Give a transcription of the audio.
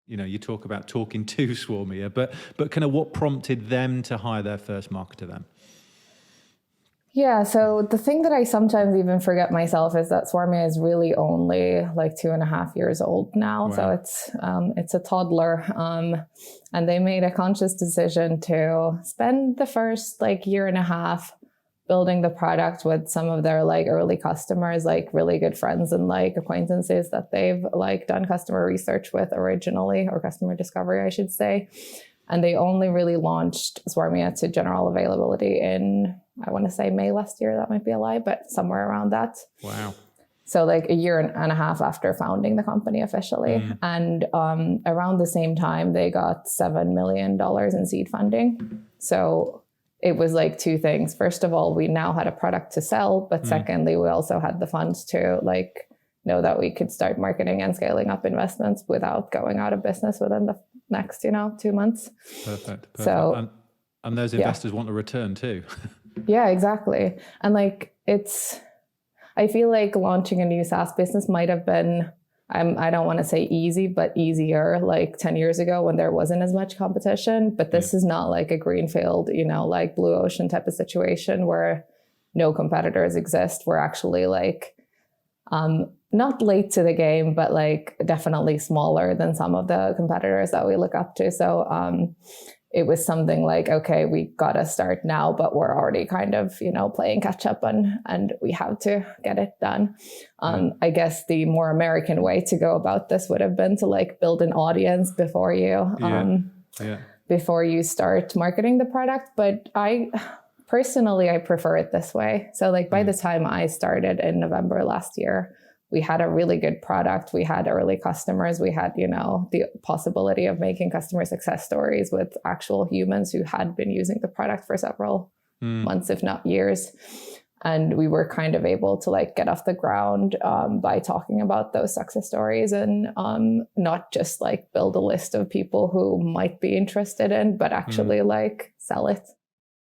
you talk about talking to Swarmia, but kind of what prompted them to hire their first marketer then? Yeah, so the thing that I sometimes even forget myself is that Swarmia is really only like 2.5 years old now. Wow. So it's a toddler. And they made a conscious decision to spend the first like year and a half building the product with some of their like early customers, like really good friends and like acquaintances that they've like done customer research with originally, or customer discovery, I should say. And they only really launched Swarmia to general availability in, I want to say May last year. That might be a lie, but somewhere around that. Wow. So like a year and a half after founding the company officially. And around the same time, they got $7 million in seed funding. So it was like two things. First of all, we now had a product to sell, but secondly, we also had the funds to like know that we could start marketing and scaling up investments without going out of business within the next, 2 months. Perfect. So, and those investors want a return too. Yeah, exactly. And like I feel like launching a new SaaS business might have been, I don't want to say easy, but easier like 10 years ago when there wasn't as much competition. But this is not like a greenfield, like blue ocean type of situation where no competitors exist. We're actually like, not late to the game, but like definitely smaller than some of the competitors that we look up to. So it was something like, okay, we got to start now, but we're already kind of, playing catch up and we have to get it done. I guess the more American way to go about this would have been to like build an audience before you, before you start marketing the product. But personally, I prefer it this way. So like by the time I started in November last year, we had a really good product. We had early customers. We had, the possibility of making customer success stories with actual humans who had been using the product for several months, if not years. And we were kind of able to like get off the ground by talking about those success stories and not just like build a list of people who might be interested in, but actually like sell it.